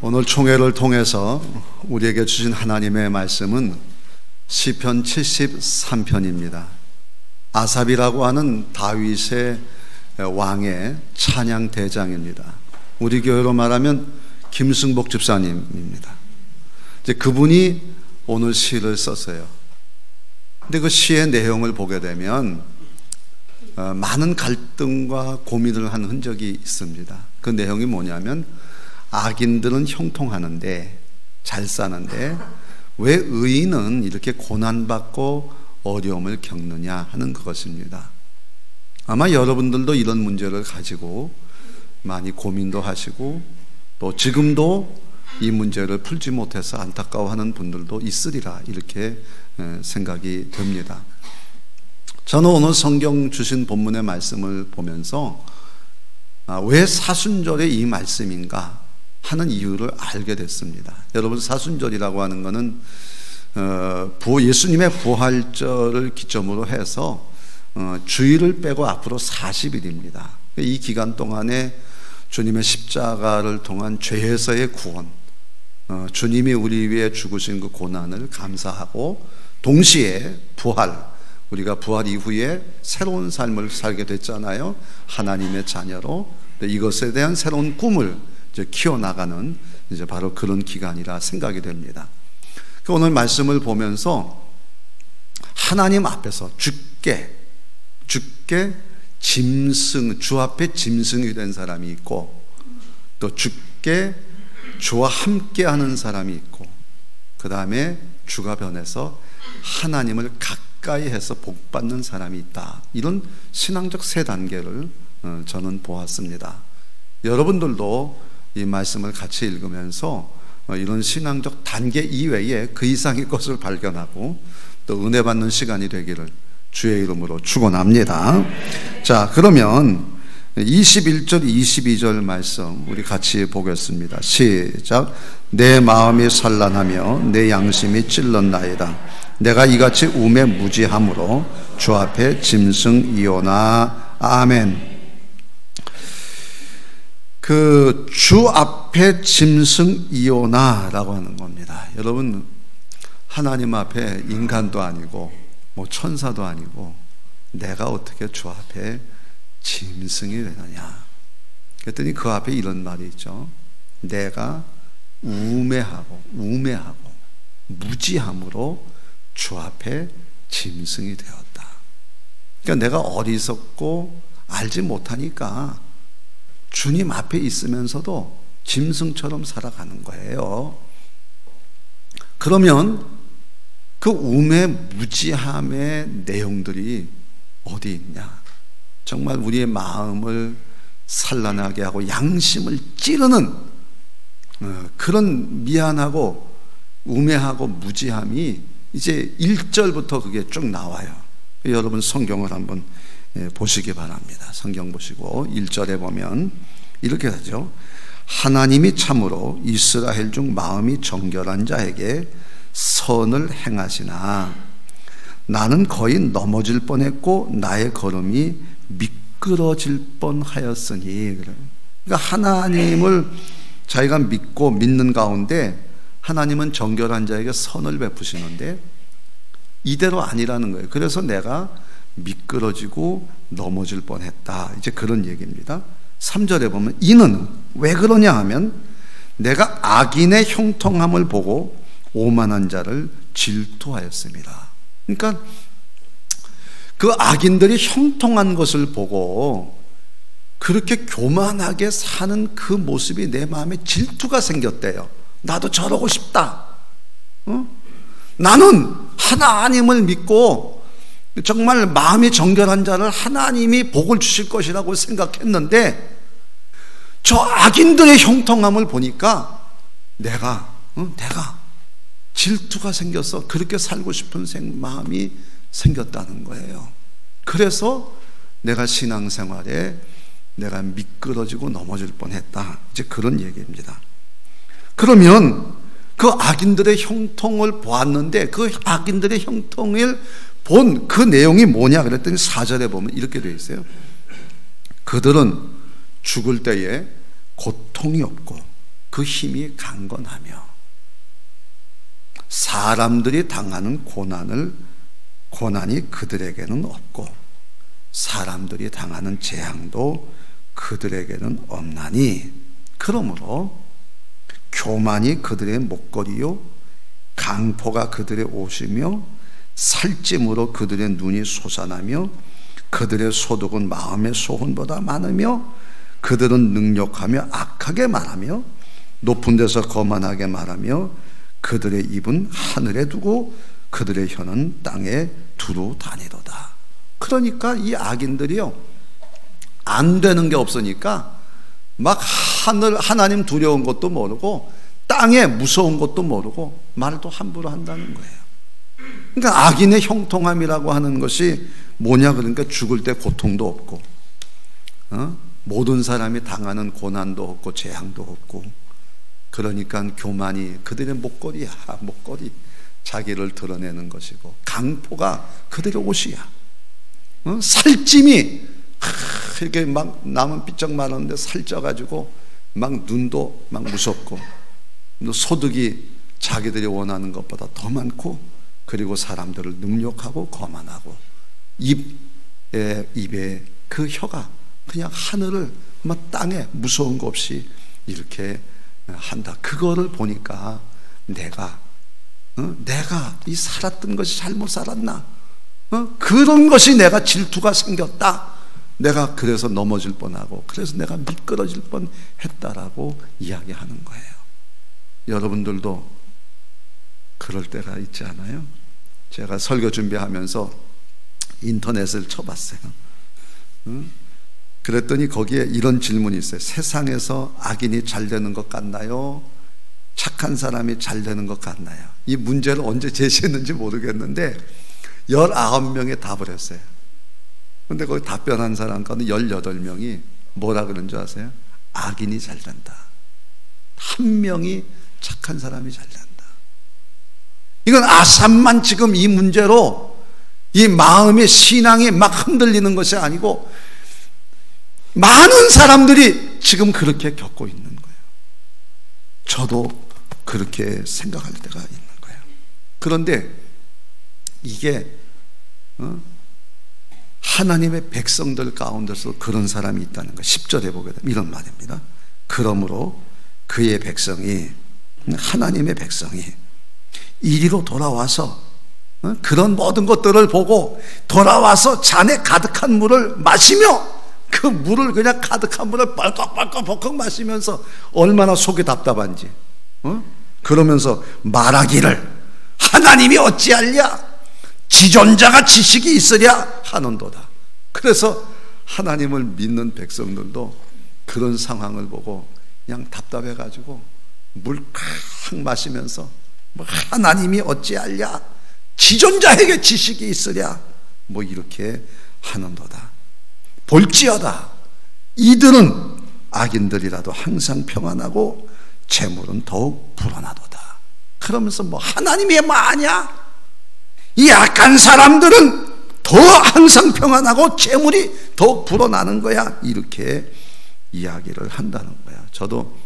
오늘 총회를 통해서 우리에게 주신 하나님의 말씀은 시편 73편입니다. 아삽이라고 하는 다윗의 왕의 찬양 대장입니다. 우리 교회로 말하면 김승복 집사님입니다. 이제 그분이 오늘 시를 썼어요. 근데 그 시의 내용을 보게 되면 많은 갈등과 고민을 한 흔적이 있습니다. 그 내용이 뭐냐면 악인들은 형통하는데 잘 사는데 왜 의인은 이렇게 고난받고 어려움을 겪느냐 하는 그것입니다. 아마 여러분들도 이런 문제를 가지고 많이 고민도 하시고 또 지금도 이 문제를 풀지 못해서 안타까워하는 분들도 있으리라 이렇게 생각이 됩니다. 저는 오늘 성경 주신 본문의 말씀을 보면서 왜 사순절에 이 말씀인가 하는 이유를 알게 됐습니다. 여러분, 사순절이라고 하는 것은 예수님의 부활절을 기점으로 해서 주일을 빼고 앞으로 40일입니다. 이 기간 동안에 주님의 십자가를 통한 죄에서의 구원, 주님이 우리 위해 죽으신 그 고난을 감사하고 동시에 부활, 우리가 부활 이후에 새로운 삶을 살게 됐잖아요. 하나님의 자녀로. 이것에 대한 새로운 꿈을 이제 키워나가는 이제 바로 그런 기간이라 생각이 됩니다. 오늘 말씀을 보면서 하나님 앞에서 주께 짐승, 주 앞에 짐승이 된 사람이 있고 또 주께 주와 함께 하는 사람이 있고 그 다음에 주가 변해서 하나님을 가까이 해서 복받는 사람이 있다. 이런 신앙적 세 단계를 저는 보았습니다. 여러분들도 이 말씀을 같이 읽으면서 이런 신앙적 단계 이외에 그 이상의 것을 발견하고 또 은혜 받는 시간이 되기를 주의 이름으로 축원합니다. 자, 그러면 21절 22절 말씀 우리 같이 보겠습니다. 시작. 내 마음이 산란하며 내 양심이 찔렀나이다. 내가 이같이 우매 무지함으로 주 앞에 짐승이오나. 아멘. 그 주 앞에 짐승이오나 라고 하는 겁니다. 여러분, 하나님 앞에 인간도 아니고 뭐 천사도 아니고 내가 어떻게 주 앞에 짐승이 되느냐. 그랬더니 그 앞에 이런 말이 있죠. 내가 우매하고 무지함으로 주 앞에 짐승이 되었다. 그러니까 내가 어리석고 알지 못하니까 주님 앞에 있으면서도 짐승처럼 살아가는 거예요. 그러면 그 우매무지함의 내용들이 어디 있냐? 정말 우리의 마음을 산란하게 하고 양심을 찌르는 그런 미안하고 우매하고 무지함이 이제 1절부터 그게 쭉 나와요. 여러분 성경을 한번 보시기 바랍니다. 성경 보시고 1절에 보면 이렇게 하죠. 하나님이 참으로 이스라엘 중 마음이 정결한 자에게 선을 행하시나 나는 거의 넘어질 뻔했고 나의 걸음이 미끄러질 뻔하였으니. 그러니까 하나님을 자기가 믿고 믿는 가운데 하나님은 정결한 자에게 선을 베푸시는데 이대로 아니라는 거예요. 그래서 내가 미끄러지고 넘어질 뻔했다. 이제 그런 얘기입니다. 3절에 보면 이는 왜 그러냐 하면 내가 악인의 형통함을 보고 오만한 자를 질투하였습니다. 그러니까 그 악인들이 형통한 것을 보고 그렇게 교만하게 사는 그 모습이 내 마음에 질투가 생겼대요. 나도 저러고 싶다. 나는 하나님을 믿고 정말 마음이 정결한 자를 하나님이 복을 주실 것이라고 생각했는데 저 악인들의 형통함을 보니까 내가 질투가 생겨서 그렇게 살고 싶은 마음이 생겼다는 거예요. 그래서 내가 신앙생활에 내가 미끄러지고 넘어질 뻔했다. 이제 그런 얘기입니다. 그러면 그 악인들의 형통을 보았는데 그 악인들의 형통을 본 그 내용이 뭐냐 그랬더니 4절에 보면 이렇게 되어 있어요. 그들은 죽을 때에 고통이 없고 그 힘이 강건하며 사람들이 당하는 고난이 그들에게는 없고 사람들이 당하는 재앙도 그들에게는 없나니 그러므로 교만이 그들의 목걸이요 강포가 그들의 옷이며 살찜으로 그들의 눈이 솟아나며 그들의 소득은 마음의 소원보다 많으며 그들은 능욕하며 악하게 말하며 높은 데서 거만하게 말하며 그들의 입은 하늘에 두고 그들의 혀는 땅에 두루 다니도다. 그러니까 이 악인들이요, 안 되는 게 없으니까 막 하나님 두려운 것도 모르고 땅에 무서운 것도 모르고 말도 함부로 한다는 거예요. 그러니까 악인의 형통함이라고 하는 것이 뭐냐, 그러니까 죽을 때 고통도 없고 모든 사람이 당하는 고난도 없고 재앙도 없고, 그러니까 교만이 그들의 목걸이야. 목걸이, 자기를 드러내는 것이고 강포가 그들의 옷이야. 살찜이 이렇게 막 남은 삐쩍 말았는데 살쪄가지고 막 눈도 막 무섭고 소득이 자기들이 원하는 것보다 더 많고, 그리고 사람들을 능욕하고 거만하고 입에 그 혀가 그냥 하늘을 막 땅에 무서운 거 없이 이렇게 한다. 그거를 보니까 내가 이 살았던 것이 잘못 살았나? 그런 것이 내가 질투가 생겼다. 내가 그래서 넘어질 뻔하고 그래서 내가 미끄러질 뻔했다라고 이야기하는 거예요. 여러분들도 그럴 때가 있지 않아요? 제가 설교 준비하면서 인터넷을 쳐봤어요. 그랬더니 거기에 이런 질문이 있어요. 세상에서 악인이 잘 되는 것 같나요? 착한 사람이 잘 되는 것 같나요? 이 문제를 언제 제시했는지 모르겠는데 19명이 답을 했어요. 근데 거기 답변한 사람 가운데 18명이 뭐라 그런 줄 아세요? 악인이 잘 된다. 한 명이 착한 사람이 잘 된다. 이건 아삽만 지금 이 문제로 이 마음의 신앙이 막 흔들리는 것이 아니고 많은 사람들이 지금 그렇게 겪고 있는 거예요. 저도 그렇게 생각할 때가 있는 거예요. 그런데 이게 하나님의 백성들 가운데서 그런 사람이 있다는 거. 10절에 보게 되면 이런 말입니다. 그러므로 그의 백성이, 하나님의 백성이 이리로 돌아와서 그런 모든 것들을 보고 돌아와서 잔에 가득한 물을 마시며 그 물을 그냥 가득한 물을 벌컥벌컥 마시면서 얼마나 속이 답답한지 그러면서 말하기를 하나님이 어찌하랴? 지존자가 지식이 있으랴 하는도다. 그래서 하나님을 믿는 백성들도 그런 상황을 보고 그냥 답답해가지고 물 칵 마시면서 뭐 하나님이 어찌하랴? 지존자에게 지식이 있으랴? 뭐 이렇게 하는도다. 볼지어다 이들은 악인들이라도 항상 평안하고 재물은 더욱 불어나도다. 그러면서 뭐 하나님이 뭐 아냐? 이 악한 사람들은 더 항상 평안하고 재물이 더욱 불어나는 거야. 이렇게 이야기를 한다는 거야. 저도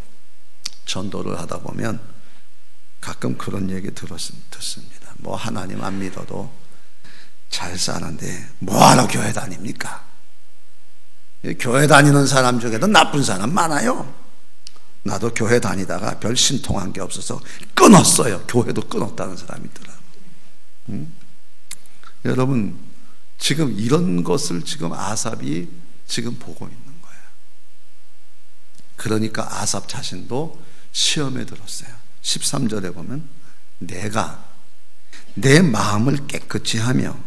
전도를 하다 보면 가끔 그런 얘기 듣습니다. 뭐 하나님 안 믿어도 잘 사는데 뭐하러 교회 다닙니까? 교회 다니는 사람 중에도 나쁜 사람 많아요. 나도 교회 다니다가 별 신통한 게 없어서 끊었어요. 교회도 끊었다는 사람이 있더라고요. 여러분, 지금 이런 것을 지금 아삽이 지금 보고 있는 거예요. 그러니까 아삽 자신도 시험에 들었어요. 13절에 보면 내가 내 마음을 깨끗이 하며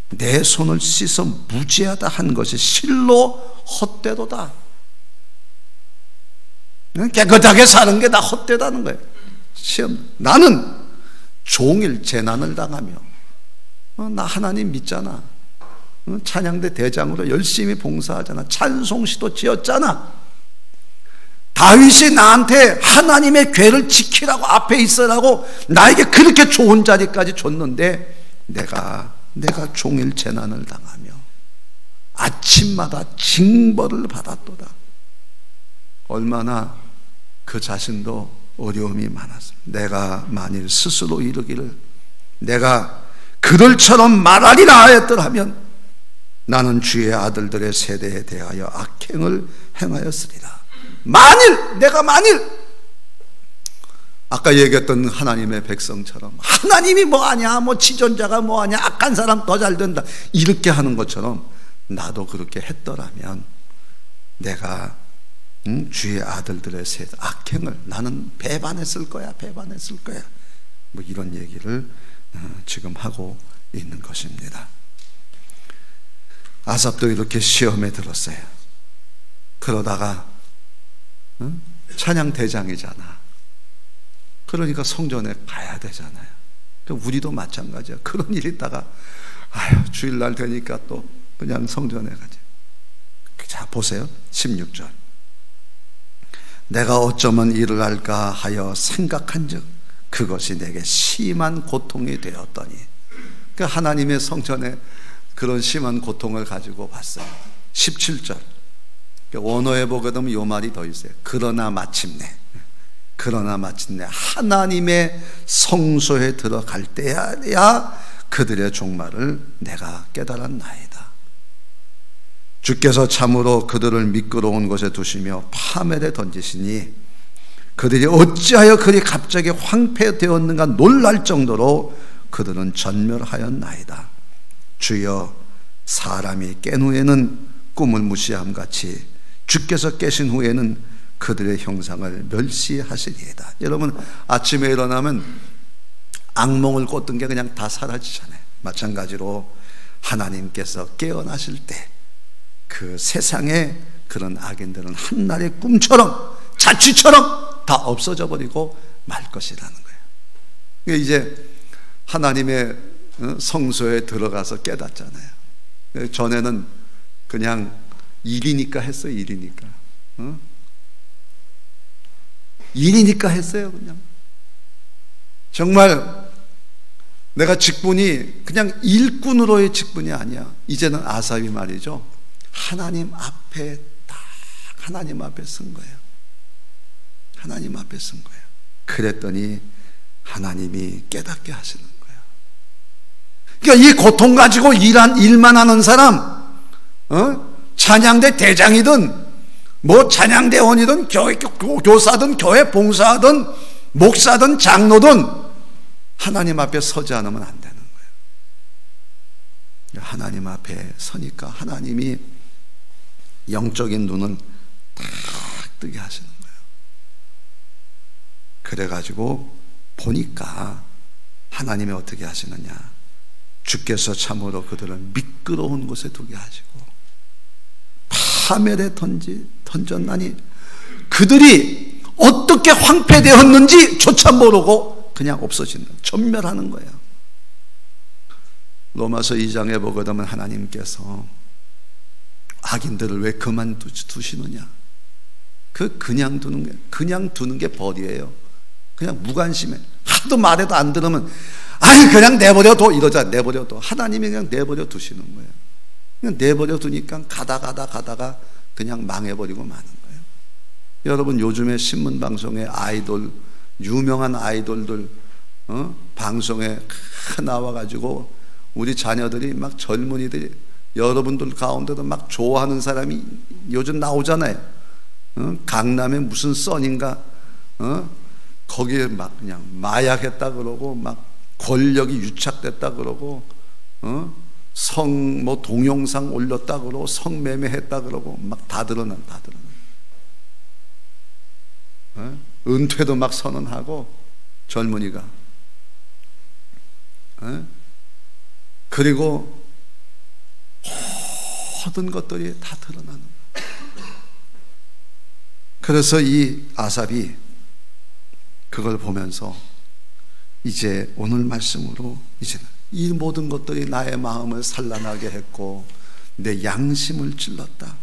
내 손을 씻어 무지하다 한 것이 실로 헛되도다. 깨끗하게 사는 게 다 헛되다는 거예요. 시험. 나는 종일 재난을 당하며 나 하나님 믿잖아. 찬양대 대장으로 열심히 봉사하잖아. 찬송시도 지었잖아. 다윗이 나한테 하나님의 궤를 지키라고 앞에 있으라고 나에게 그렇게 좋은 자리까지 줬는데 내가 종일 재난을 당하며 아침마다 징벌을 받았도다. 얼마나 그 자신도 어려움이 많았습니다. 내가 만일 스스로 이르기를 내가 그들처럼 말하리라 하였더라면 나는 주의 아들들의 세대에 대하여 악행을 행하였으리라. 내가 만일 아까 얘기했던 하나님의 백성처럼 하나님이 뭐하냐, 지존자가 뭐하냐, 악한 사람 더 잘 된다 이렇게 하는 것처럼 나도 그렇게 했더라면 내가 주의 아들들의 세대 악행을 나는 배반했을 거야. 이런 얘기를 지금 하고 있는 것입니다. 아삽도 이렇게 시험에 들었어요. 그러다가 찬양 대장이잖아. 그러니까 성전에 가야 되잖아요. 우리도 마찬가지야. 그런 일이 있다가 주일날 되니까 또 그냥 성전에 가지. 자, 보세요. 16절. 내가 어쩌면 이를 할까 하여 생각한즉 그것이 내게 심한 고통이 되었더니. 그러니까 하나님의 성전에 그런 심한 고통을 가지고 봤어요. 17절. 원어에 보게 되면 이 말이 더 있어요. 그러나 마침내 하나님의 성소에 들어갈 때야 그들의 종말을 내가 깨달았나이다. 주께서 참으로 그들을 미끄러운 곳에 두시며 파멸에 던지시니 그들이 어찌하여 그리 갑자기 황폐되었는가 놀랄 정도로 그들은 전멸하였나이다. 주여, 사람이 깬 후에는 꿈을 무시함같이 주께서 깨신 후에는 그들의 형상을 멸시하시리이다. 여러분, 아침에 일어나면 악몽을 꿨던 게 그냥 다 사라지잖아요. 마찬가지로 하나님께서 깨어나실 때 그 세상에 그런 악인들은 한날의 꿈처럼 자취처럼 다 없어져 버리고 말 것이라는 거예요. 이제 하나님의 성소에 들어가서 깨닫잖아요. 전에는 그냥 일이니까 했어요. 일이니까 했어요. 그냥 정말 내가 직분이 그냥 일꾼으로의 직분이 아니야. 이제는 아삽이 말이죠, 하나님 앞에 딱 하나님 앞에 쓴 거예요. 하나님 앞에 쓴 거예요. 그랬더니 하나님이 깨닫게 하시는 거예요. 그러니까 이 고통 가지고 일만 하는 사람, 찬양대 대장이든 찬양대원이든 교사든 교회 봉사하든 목사든 장로든 하나님 앞에 서지 않으면 안 되는 거예요. 하나님 앞에 서니까 하나님이 영적인 눈을 딱 뜨게 하시는 거예요. 그래가지고 보니까 하나님이 어떻게 하시느냐, 주께서 참으로 그들을 미끄러운 곳에 두게 하시고 파멸에 던졌나니 그들이 어떻게 황폐되었는지 조차 모르고 그냥 없어지는, 전멸하는 거예요. 로마서 2장에 보게 되면 하나님께서 악인들을 왜 그만두시느냐, 그냥 두는 게 벌이에요. 그냥 무관심해. 하도 말해도 안 들으면 그냥 내버려둬 이러자. 내버려둬. 하나님이 그냥 내버려 두시는 거예요. 그냥 내버려 두니까 가다가 그냥 망해버리고 마는 거예요. 여러분, 요즘에 신문방송에 유명한 아이돌들 방송에 나와가지고 우리 자녀들이 막 젊은이들이 여러분들 가운데도 막 좋아하는 사람이 요즘 나오잖아요. 강남에 무슨 선인가 거기에 막 그냥 마약했다 그러고 막 권력이 유착됐다 그러고 동영상 올렸다 그러고 성매매했다 그러고 막 다 드러난. 은퇴도 막 선언하고 젊은이가. 그리고 모든 것들이 다 드러나는 거예요. 그래서 이 아삽이 그걸 보면서 이제 오늘 말씀으로 이제는 이 모든 것들이 나의 마음을 산란하게 했고 내 양심을 찔렀다.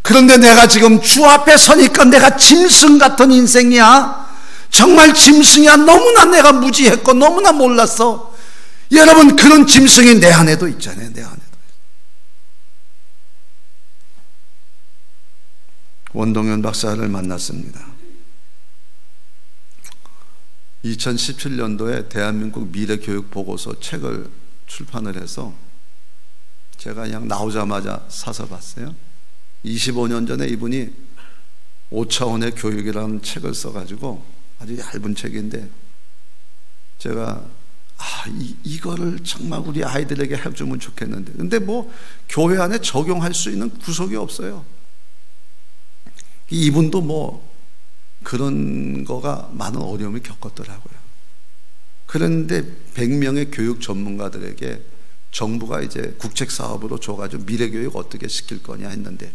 그런데 내가 지금 주 앞에 서니까 내가 짐승 같은 인생이야. 정말 짐승이야. 너무나 내가 무지했고 너무나 몰랐어. 여러분, 그런 짐승이 내 안에도 있잖아요. 내 안에도. 원동현 박사를 만났습니다. 2017년도에 대한민국 미래교육보고서 책을 출판을 해서 제가 그냥 나오자마자 사서 봤어요. 25년 전에 이분이 5차원의 교육이라는 책을 써가지고 아주 얇은 책인데 제가 이거를 정말 우리 아이들에게 해주면 좋겠는데 근데 뭐 교회 안에 적용할 수 있는 구석이 없어요. 이분도 뭐 그런 거가 많은 어려움을 겪었더라고요. 그런데 100명의 교육 전문가들에게 정부가 이제 국책 사업으로 줘가지고 미래교육 어떻게 시킬 거냐 했는데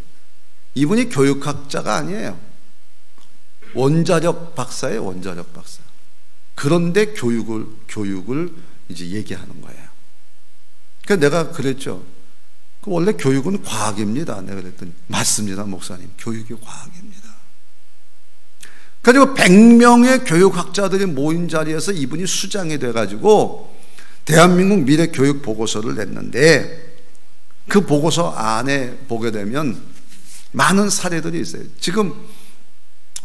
이분이 교육학자가 아니에요. 원자력 박사예요. 원자력 박사. 그런데 교육을 이제 얘기하는 거예요. 그러니까 내가 그랬죠. 원래 교육은 과학입니다. 내가 그랬더니 맞습니다, 목사님. 교육이 과학입니다. 그리고 100명의 교육학자들이 모인 자리에서 이분이 수장이 돼가지고 대한민국 미래교육 보고서를 냈는데 그 보고서 안에 보게 되면 많은 사례들이 있어요. 지금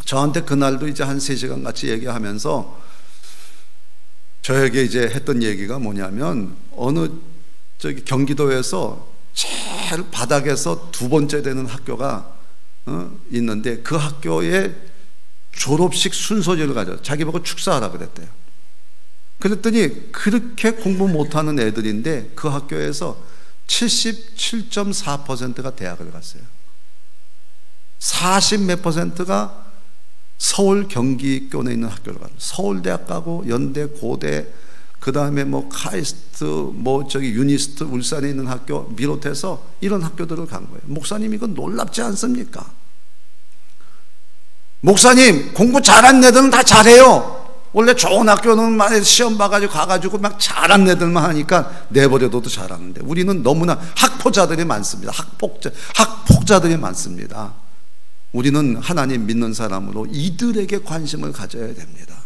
저한테 그날도 이제 한 3시간 같이 얘기하면서 저에게 이제 했던 얘기가 뭐냐면 어느 경기도에서 제일 바닥에서 2번째 되는 학교가 있는데 그 학교에 졸업식 순서제를 가져 자기 보고 축사하라 그랬대요. 그랬더니 그렇게 공부 못하는 애들인데 그 학교에서 77.4%가 대학을 갔어요. 40 몇 %가 서울 경기권에 있는 학교를 가요. 서울대학 가고 연대, 고대, 그 다음에 뭐 카이스트, 뭐 유니스트, 울산에 있는 학교 비롯해서 이런 학교들을 간 거예요. 목사님 이건 놀랍지 않습니까? 목사님 공부 잘한 애들은 다 잘해요. 원래 좋은 학교는 막 시험 봐가지고 가가지고 막 잘한 애들만 하니까 내버려둬도 잘하는데 우리는 너무나 학포자들이 많습니다. 학폭자들이 많습니다. 우리는 하나님 믿는 사람으로 이들에게 관심을 가져야 됩니다.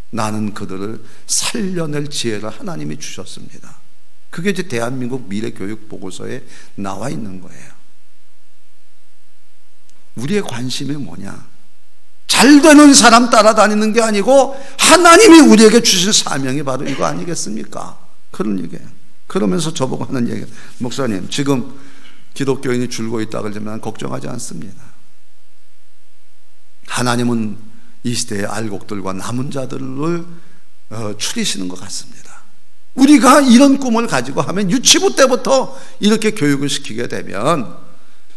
나는 그들을 살려낼 지혜를 하나님이 주셨습니다. 그게 이제 대한민국 미래교육보고서에 나와 있는 거예요. 우리의 관심이 뭐냐? 잘 되는 사람 따라다니는 게 아니고 하나님이 우리에게 주신 사명이 바로 이거 아니겠습니까? 그런 얘기예요. 그러면서 저보고 하는 얘기예요. 목사님 지금 기독교인이 줄고 있다 그러지만 걱정하지 않습니다. 하나님은 이 시대의 알곡들과 남은 자들을 추리시는 것 같습니다. 우리가 이런 꿈을 가지고 하면 유치부 때부터 이렇게 교육을 시키게 되면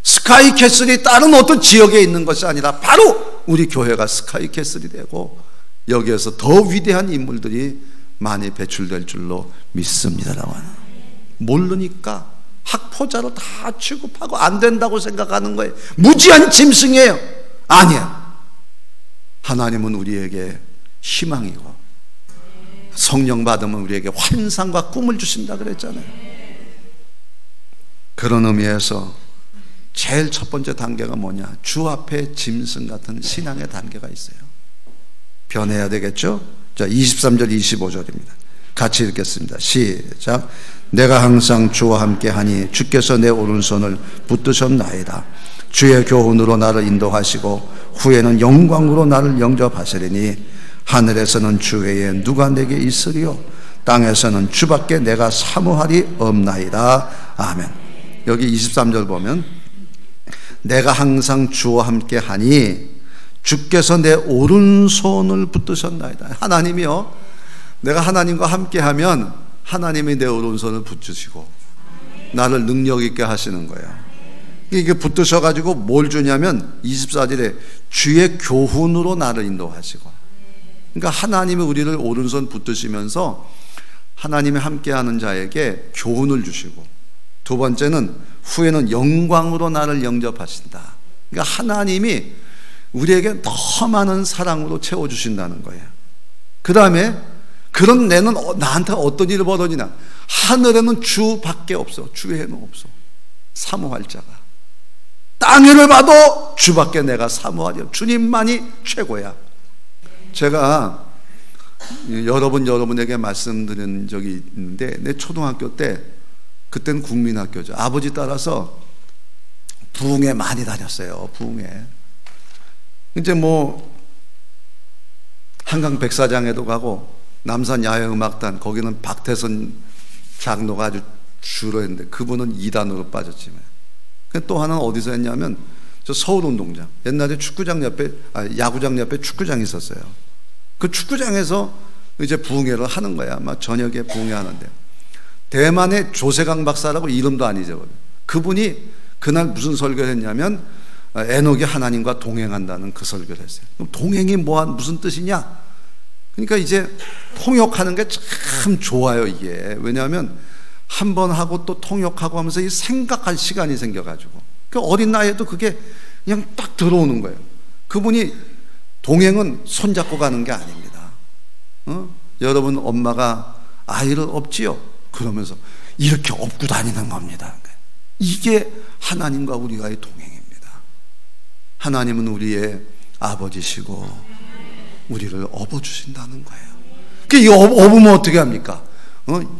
스카이캐슬이 다른 어떤 지역에 있는 것이 아니라 바로 우리 교회가 스카이캐슬이 되고 여기에서 더 위대한 인물들이 많이 배출될 줄로 믿습니다라고 하는. 모르니까 학포자로 다 취급하고 안 된다고 생각하는 거예요. 무지한 짐승이에요. 아니야. 하나님은 우리에게 희망이고 성령 받으면 우리에게 환상과 꿈을 주신다 그랬잖아요. 그런 의미에서 제일 첫 번째 단계가 뭐냐? 주 앞에 짐승 같은 신앙의 단계가 있어요. 변해야 되겠죠? 자, 23절 25절입니다. 같이 읽겠습니다. 시작. 내가 항상 주와 함께 하니 주께서 내 오른손을 붙드셨나이다. 주의 교훈으로 나를 인도하시고 후에는 영광으로 나를 영접하시리니 하늘에서는 주 외에 누가 내게 있으리요 땅에서는 주밖에 내가 사모하리 없나이다. 아멘. 여기 23절 보면 내가 항상 주와 함께 하니 주께서 내 오른손을 붙드셨나이다. 하나님이요, 내가 하나님과 함께 하면 하나님이 내 오른손을 붙드시고 나를 능력 있게 하시는 거예요. 이게 붙드셔가지고 뭘 주냐면 24절에 주의 교훈으로 나를 인도하시고, 그러니까 하나님이 우리를 오른손 붙드시면서 하나님이 함께하는 자에게 교훈을 주시고, 두 번째는 후에는 영광으로 나를 영접하신다. 그러니까 하나님이 우리에게 더 많은 사랑으로 채워주신다는 거예요. 그 다음에 그런 내는 나한테 어떤 일이 벌어지냐? 하늘에는 주밖에 없어. 주 외에는 없어. 사모할 자가. 땅 위를 봐도 주밖에 내가 사모하리. 주님만이 최고야. 제가 여러분에게 말씀드린 적이 있는데, 내 초등학교 때, 그때는 국민학교죠. 아버지 따라서 부흥회 많이 다녔어요. 부흥회. 이제 뭐 한강 백사장에도 가고 남산 야외음악단, 거기는 박태선 장로가 아주 주로 했는데 그분은 2단으로 빠졌지만, 또 하나는 어디서 했냐면 저 서울운동장, 옛날에 축구장 옆에, 야구장 옆에 축구장이 있었어요. 그 축구장에서 이제 부흥회를 하는 거야. 아마 저녁에 부흥회 하는데, 대만의 조세강 박사라고 이름도 안 잊어버려요. 그분이 그날 무슨 설교를 했냐면 에녹이 하나님과 동행한다는 그 설교를 했어요. 그럼 동행이 무슨 뜻이냐? 그러니까 이제 통역하는 게 참 좋아요, 이게. 왜냐하면 한 번 하고 또 통역하고 하면서 이 생각할 시간이 생겨가지고, 그 어린 나이에도 그게 그냥 딱 들어오는 거예요. 그분이 동행은 손잡고 가는 게 아닙니다. 여러분 엄마가 아이를 업지요? 그러면서 이렇게 업고 다니는 겁니다. 이게 하나님과 우리와의 동행입니다. 하나님은 우리의 아버지시고 우리를 업어주신다는 거예요. 이 업으면 어떻게 합니까?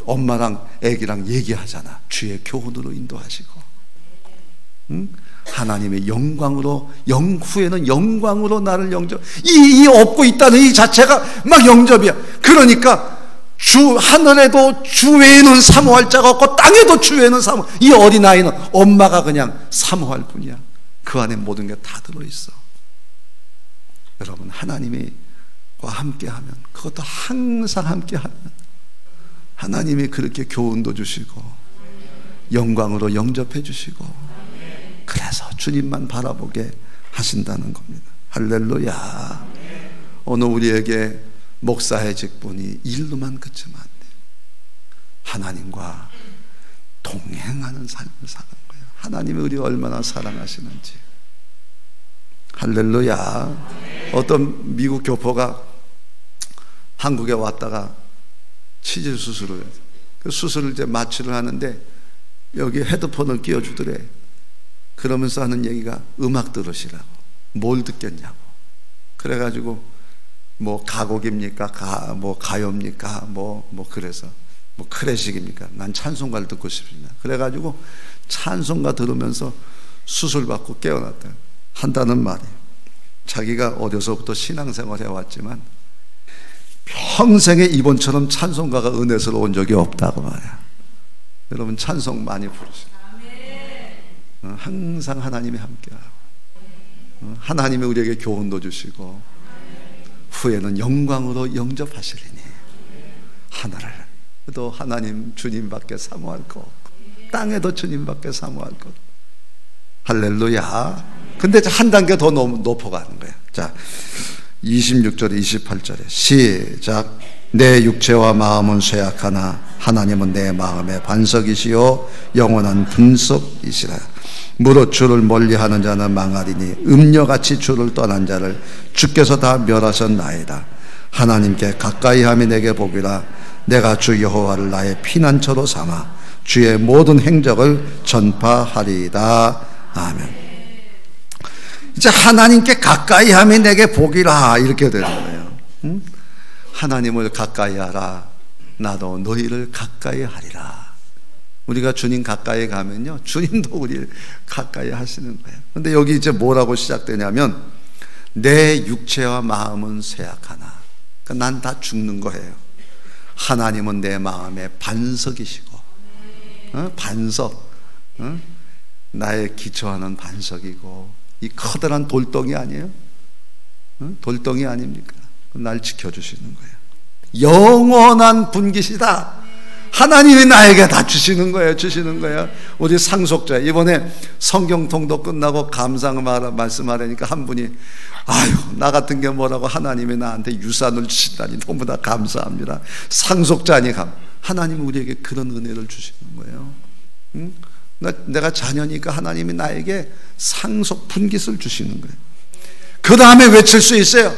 엄마랑 애기랑 얘기하잖아. 주의 교훈으로 인도하시고, 하나님의 영광으로, 후에는 영광으로 나를 영접. 이 업고 있다는 이 자체가 막 영접이야. 그러니까 하늘에도 주 외에는 사모할 자가 없고 땅에도 주 외에는 이 어린아이는 엄마가 그냥 사모할 뿐이야. 그 안에 모든 게 다 들어있어. 여러분, 하나님과 함께하면, 그것도 항상 함께하면 하나님이 그렇게 교훈도 주시고 영광으로 영접해 주시고, 그래서 주님만 바라보게 하신다는 겁니다. 할렐루야. 오늘 우리에게 목사의 직분이 일로만 그치면 안 돼요. 하나님과 동행하는 삶을 사는 거예요. 하나님이 우리를 얼마나 사랑하시는지. 할렐루야. 어떤 미국 교포가 한국에 왔다가 치질 수술을 해서 그 수술을 이제 마취를 하는데 여기 헤드폰을 끼워주더래. 그러면서 하는 얘기가 음악 들으시라고. 뭘 듣겠냐고. 그래가지고 뭐 가곡입니까? 가요입니까? 그래서 클래식입니까? 난 찬송가를 듣고 싶습니다. 그래가지고 찬송가 들으면서 수술 받고 깨어났다. 한다는 말이, 자기가 어려서부터 신앙생활 해왔지만 평생에 이번처럼 찬송가가 은혜스러운 적이 없다고 말이야. 여러분, 찬송 많이 부르세요. 항상 하나님이 함께하고, 하나님이 우리에게 교훈도 주시고 후에는 영광으로 영접하시리니 하늘을 또 하나님 주님밖에 사모할 것 없고 땅에도 주님밖에 사모할 것. 할렐루야. 근데 한 단계 더 높아가는 거예요. 자, 26절에 28절에 시작. 내 육체와 마음은 쇠약하나 하나님은 내 마음의 반석이시요 영원한 분석이시라. 무릇 주를 멀리하는 자는 망하리니 음녀같이 주를 떠난 자를 주께서 다 멸하셨나이다. 하나님께 가까이함이 내게 복이라. 내가 주 여호와를 나의 피난처로 삼아 주의 모든 행적을 전파하리이다. 아멘. 이제 하나님께 가까이함이 내게 복이라, 이렇게 되는 거예요. 하나님을 가까이 하라. 나도 너희를 가까이 하리라. 우리가 주님 가까이 가면요, 주님도 우리를 가까이 하시는 거예요. 근데 여기 이제 뭐라고 시작되냐면, 내 육체와 마음은 쇠약하나. 그러니까 난 다 죽는 거예요. 하나님은 내 마음의 반석이시고, 반석, 나의 기초하는 반석이고, 이 커다란 돌덩이 아니에요? 돌덩이 아닙니까? 날 지켜주시는 거예요. 영원한 분깃이다. 하나님이 나에게 다 주시는 거예요. 주시는 거예요. 우리 상속자, 이번에 성경 통독 끝나고 감상 말씀하려니까 한 분이, 아유, 나 같은 게 뭐라고 하나님이 나한테 유산을 주신다니 너무나 감사합니다. 상속자니 하나님이 우리에게 그런 은혜를 주시는 거예요. 내가 자녀니까 하나님이 나에게 상속 분깃을 주시는 거예요. 그 다음에 외칠 수 있어요.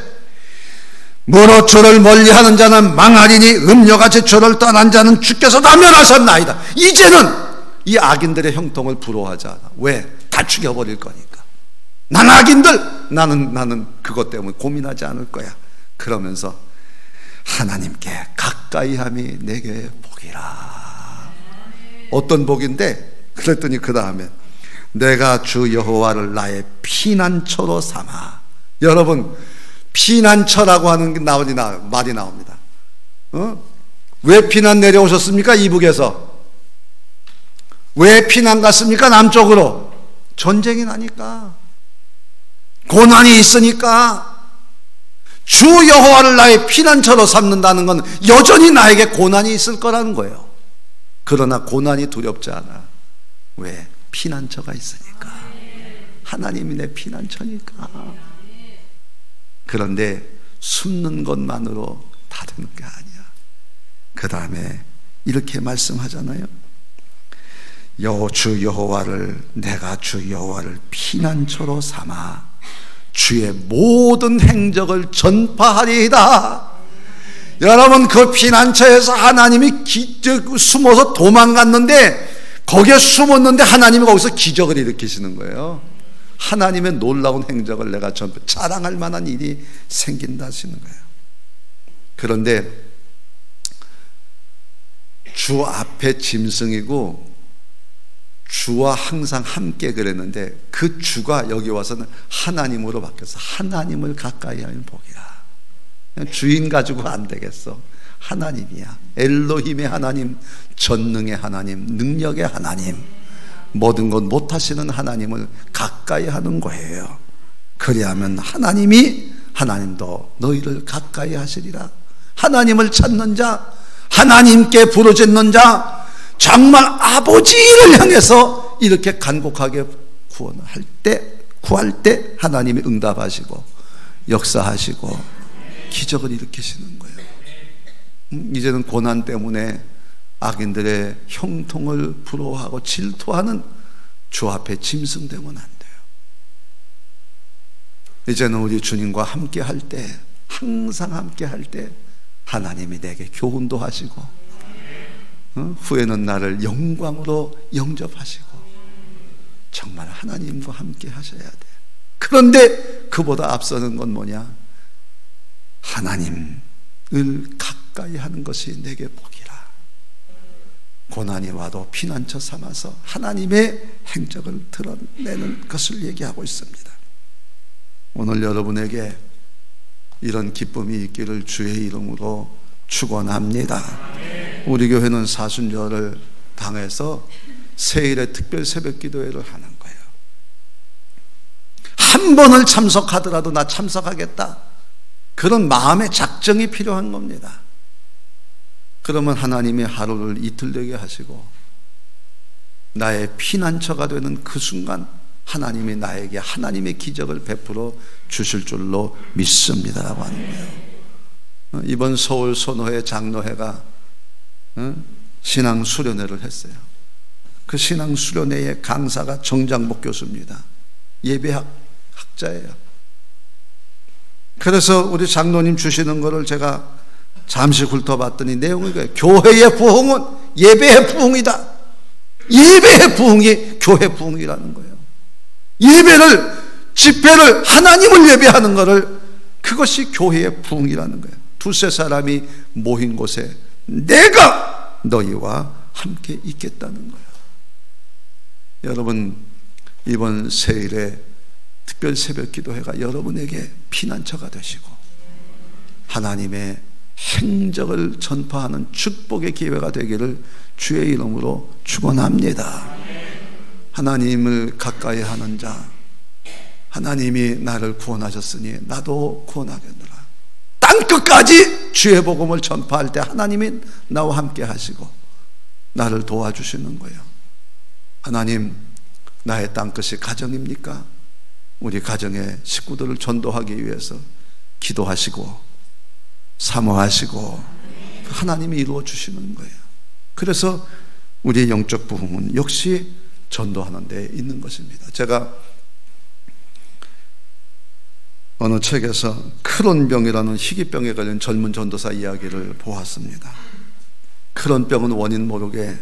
무릇 주를 멀리하는 자는 망하리니 음녀같이 주를 떠난 자는 주께서 다 멸하셨나이다. 이제는 이 악인들의 형통을 부러워하지 않아. 왜? 다 죽여버릴 거니까. 난 악인들, 나는 그것 때문에 고민하지 않을 거야. 그러면서 하나님께 가까이함이 내게 복이라. 어떤 복인데? 그랬더니 그 다음에 내가 주 여호와를 나의 피난처로 삼아 여러분, 피난처라고 하는 게 말이 나옵니다. 왜 피난 내려오셨습니까? 이북에서. 왜 피난 갔습니까? 남쪽으로. 전쟁이 나니까, 고난이 있으니까. 주 여호와를 나의 피난처로 삼는다는 건 여전히 나에게 고난이 있을 거라는 거예요. 그러나 고난이 두렵지 않아. 왜? 피난처가 있으니까. 하나님이 내 피난처니까. 그런데 숨는 것만으로 다 되는 게 아니야. 그 다음에 이렇게 말씀하잖아요. 내가 주 여호와를 피난처로 삼아 주의 모든 행적을 전파하리이다. 여러분, 그 피난처에서 하나님이 숨어서 도망갔는데, 거기에 숨었는데 하나님이 거기서 기적을 일으키시는 거예요. 하나님의 놀라운 행적을 내가 전부 자랑할 만한 일이 생긴다 하시는 거예요. 그런데 주 앞에 짐승이고 주와 항상 함께 그랬는데, 그 주가 여기 와서는 하나님으로 바뀌었어. 하나님을 가까이 하는 복이야. 그냥 주인 가지고 안 되겠어. 하나님이야. 엘로힘의 하나님, 전능의 하나님, 능력의 하나님, 모든 것 못하시는 하나님을 가까이 하는 거예요. 그리하면 하나님도 너희를 가까이 하시리라. 하나님을 찾는 자, 하나님께 부르짖는 자, 정말 아버지를 향해서 이렇게 간곡하게 구할 때 하나님이 응답하시고 역사하시고 기적을 일으키시는 거예요. 이제는 고난 때문에 악인들의 형통을 부러워하고 질투하는 주 앞에 짐승 되면 안 돼요. 이제는 우리 주님과 함께 할 때, 항상 함께 할 때 하나님이 내게 교훈도 하시고, 후에는 나를 영광으로 영접하시고, 정말 하나님과 함께 하셔야 돼. 그런데 그보다 앞서는 건 뭐냐? 하나님을 가까이 하는 것이 내게 복이라. 고난이 와도 피난처 삼아서 하나님의 행적을 드러내는 것을 얘기하고 있습니다. 오늘 여러분에게 이런 기쁨이 있기를 주의 이름으로 축원합니다. 우리 교회는 사순절을 당해서 세일의 특별 새벽 기도회를 하는 거예요. 한 번을 참석하더라도 나 참석하겠다, 그런 마음의 작정이 필요한 겁니다. 그러면 하나님이 하루를 이틀 되게 하시고, 나의 피난처가 되는 그 순간 하나님이 나에게 하나님의 기적을 베풀어 주실 줄로 믿습니다라고 하는 거예요. 이번 서울 선호회 장로회가 신앙 수련회를 했어요. 그 신앙 수련회의 강사가 정장복 교수입니다. 예배학자예요. 그래서 우리 장로님 주시는 거를 제가 잠시 훑어봤더니 내용이 이거예요. 교회의 부흥은 예배의 부흥이다. 예배의 부흥이 교회 부흥이라는 거예요. 예배를, 집회를, 하나님을 예배하는 것을, 그것이 교회의 부흥이라는 거예요. 두세 사람이 모인 곳에 내가 너희와 함께 있겠다는 거예요. 여러분, 이번 세일에 특별 새벽 기도회가 여러분에게 피난처가 되시고 하나님의 행적을 전파하는 축복의 기회가 되기를 주의 이름으로 축원합니다. 하나님을 가까이 하는 자, 하나님이 나를 구원하셨으니 나도 구원하겠노라. 땅끝까지 주의 복음을 전파할 때 하나님이 나와 함께 하시고 나를 도와주시는 거예요. 하나님, 나의 땅끝이 가정입니까? 우리 가정의 식구들을 전도하기 위해서 기도하시고 사모하시고 하나님이 이루어 주시는 거예요. 그래서 우리의 영적 부흥은 역시 전도하는 데 있는 것입니다. 제가 어느 책에서 크론병이라는 희귀병에 걸린 젊은 전도사 이야기를 보았습니다. 크론병은 원인 모르게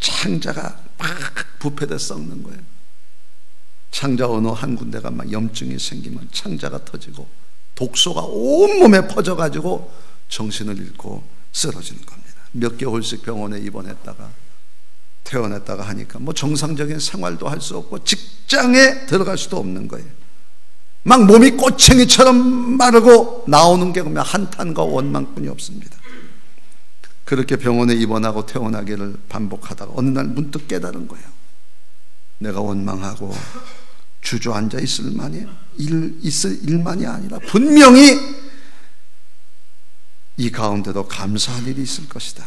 창자가 막 부패돼 썩는 거예요. 창자 어느 한 군데가 막 염증이 생기면 창자가 터지고 독소가 온몸에 퍼져가지고 정신을 잃고 쓰러지는 겁니다. 몇 개월씩 병원에 입원했다가 퇴원했다가 하니까 뭐 정상적인 생활도 할 수 없고 직장에 들어갈 수도 없는 거예요. 막 몸이 꼬챙이처럼 마르고 나오는 게 그냥 한탄과 원망뿐이 없습니다. 그렇게 병원에 입원하고 퇴원하기를 반복하다가 어느 날 문득 깨달은 거예요. 내가 원망하고 주저앉아 있을 일만이 아니라 분명히 이 가운데도 감사할 일이 있을 것이다.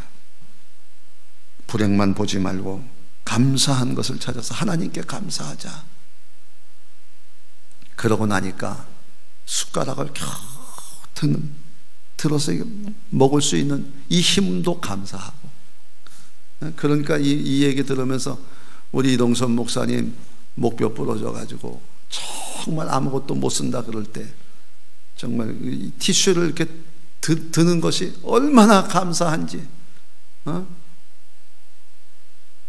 불행만 보지 말고 감사한 것을 찾아서 하나님께 감사하자. 그러고 나니까 숟가락을 겨우 들어서 먹을 수 있는 이 힘도 감사하고. 그러니까 이 얘기 들으면서 우리 이동선 목사님 목뼈 부러져 가지고 정말 아무것도 못 쓴다 그럴 때 정말 이 티슈를 이렇게 드는 것이 얼마나 감사한지.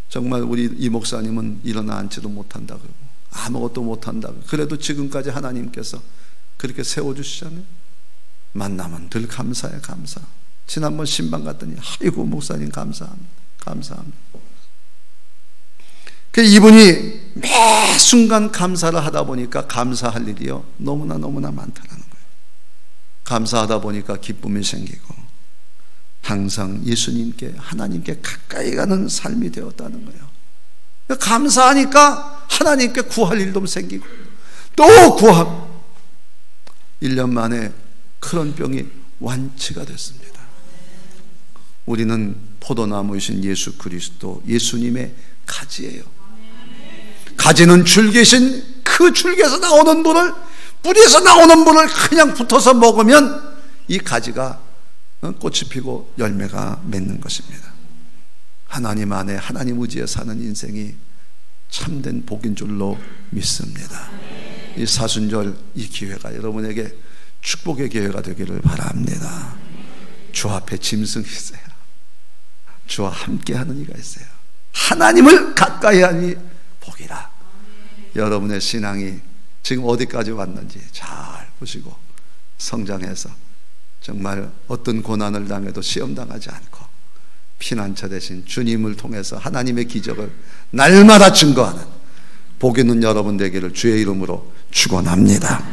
정말 우리 이 목사님은 일어나 앉지도 못한다 그러고 아무것도 못한다. 그래도 지금까지 하나님께서 그렇게 세워주시잖아요. 만나면 늘 감사해. 감사. 지난번 신방 갔더니 아이고 목사님 감사합니다. 감사합니다. 그 이분이 매 순간 감사를 하다 보니까 감사할 일이요 너무나 많다라는 거예요. 감사하다 보니까 기쁨이 생기고 항상 예수님께 하나님께 가까이 가는 삶이 되었다는 거예요. 감사하니까 하나님께 구할 일도 생기고 또 구하고 1년 만에 그런 병이 완치가 됐습니다. 우리는 포도나무이신 예수 그리스도 예수님의 가지예요. 가지는 줄기신 그 줄기에서 나오는 물을 뿌리에서 나오는 물을 그냥 붙어서 먹으면 이 가지가 꽃이 피고 열매가 맺는 것입니다. 하나님 안에 하나님 의지에 사는 인생이 참된 복인 줄로 믿습니다. 이 사순절 이 기회가 여러분에게 축복의 기회가 되기를 바랍니다. 주 앞에 짐승이 있어요. 주와 함께하는 이가 있어요. 하나님을 가까이 하니 복이라. 여러분의 신앙이 지금 어디까지 왔는지 잘 보시고 성장해서 정말 어떤 고난을 당해도 시험당하지 않고 피난처 대신 주님을 통해서 하나님의 기적을 날마다 증거하는 복 있는 여러분 되기를 주의 이름으로 축원합니다.